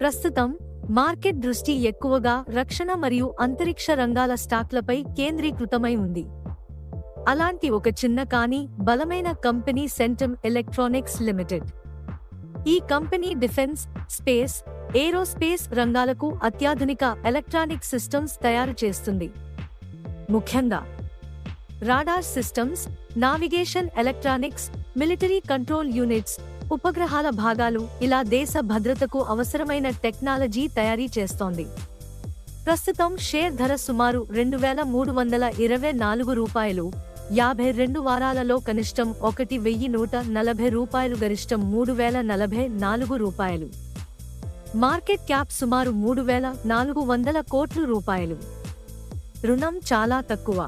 ప్రస్తుతం మార్కెట్ దృష్టి ఎక్కువగా రక్షణ మరియు అంతరిక్ష రంగాల స్టాక్లపై కేంద్రీకృతమై ఉంది. అలాంటి ఒక చిన్న కానీ బలమైన కంపెనీ సెంటమ్ ఎలక్ట్రానిక్స్ లిమిటెడ్. ఈ కంపెనీ డిఫెన్స్, స్పేస్, ఏరోస్పేస్ రంగాలకు అత్యాధునిక ఎలక్ట్రానిక్ సిస్టమ్స్ తయారు చేస్తుంది. ముఖ్యంగా radar systems, navigation electronics, military control units, ఉపగ్రహాల భాగాలు ఇలా దేశ భద్రతకు అవసరమైన టెక్నాలజీ తయారీ చేస్తోంది. ప్రస్తుతం షేర్ ధర సుమారు రూ. 2,324, 52 వారాలలో కనిష్టం రూ. 1,140, గరిష్టం రూ. 3,044. మార్కెట్ క్యాప్ సుమారు రూ. 3,400 కోట్లు. రుణం చాలా తక్కువ.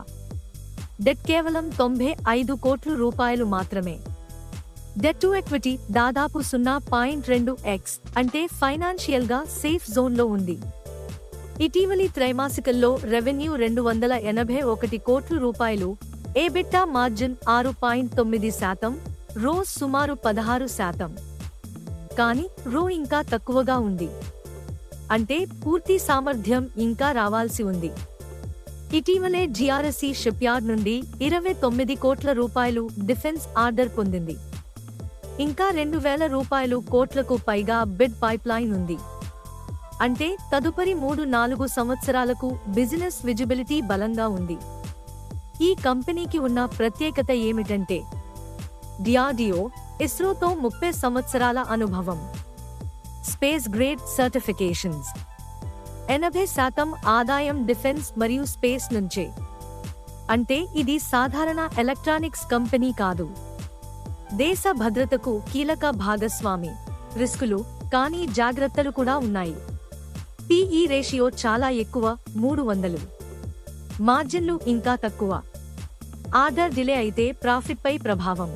డెట్ కేవలం రూ. 95 కోట్లు మాత్రమే. డెట్ టు ఎక్విటీ దాదాపు 0.2x, అంటే ఫైనాన్షియల్ గా సేఫ్ జోన్లో ఉంది. ఇటీవలి త్రైమాసికల్లో రెవెన్యూ రూ. 281 కోట్లు, ఎబిటా మార్జిన్ 6.9%, రోస్ సుమారు 16%. కానీ రో ఇంకా తక్కువగా ఉంది, అంటే పూర్తి సామర్థ్యం ఇంకా రావాల్సి ఉంది. ఇటీవలే జిఆర్ఎస్సి షిప్యార్డ్ నుండి రూ. 29 కోట్ల డిఫెన్స్ ఆర్డర్ పొందింది. ఇంకా రూ. 2,000 కోట్లకు పైగా బిడ్ పైప్లైన్ ఉంది. అంటే తదుపరి 3-4 సంవత్సరాలకు బిజినెస్ విజిబిలిటీ బలంగా ఉంది. ఈ కంపెనీకి ఉన్న ప్రత్యేకత ఏమిటంటే డిఆర్డిఓ, ఇస్రోతో 30 సంవత్సరాల అనుభవం, స్పేస్ గ్రేడ్ సర్టిఫికేషన్స్, 80% ఆదాయం డిఫెన్స్ మరియు స్పేస్ నుంచే. అంటే ఇది సాధారణ ఎలక్ట్రానిక్స్ కంపెనీ కాదు, దేశ భద్రతకు కీలక భాగస్వామి. రిస్కులు, కానీ జాగ్రత్తలు కూడా ఉన్నాయి. పిఈ రేషియో చాలా ఎక్కువ, 300. మార్జిన్లు ఇంకా తక్కువ. ఆర్డర్ డిలే అయితే ప్రాఫిట్ పై ప్రభావం.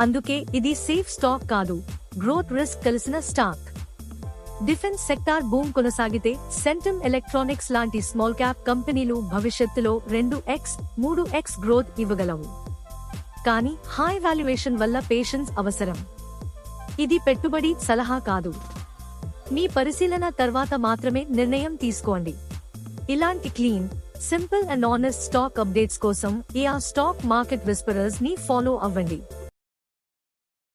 అందుకే ఇది సేఫ్ స్టాక్ కాదు, గ్రోత్ రిస్క్ కలిసిన స్టాక్. డిఫెన్స్ సెక్టార్ బూమ్ కొనసాగితే సెంటమ్ ఎలక్ట్రానిక్స్ లాంటి స్మాల్ క్యాప్ కంపెనీలు భవిష్యత్తులో 2x, 3x గ్రోత్ ఇవ్వగలవు. కానీ హై వాల్యుయేషన్ వల్ల పేషెన్స్ అవసరం. ఇది పెట్టుబడి సలహా కాదు. మీ పరిశీలన తర్వాత మాత్రమే నిర్ణయం తీసుకోండి. ఇలాంటి clean, simple and honest stock updates కోసం ఏఆర్ స్టాక్ మార్కెట్ విస్పరర్స్ ని ఫాలో అవ్వండి.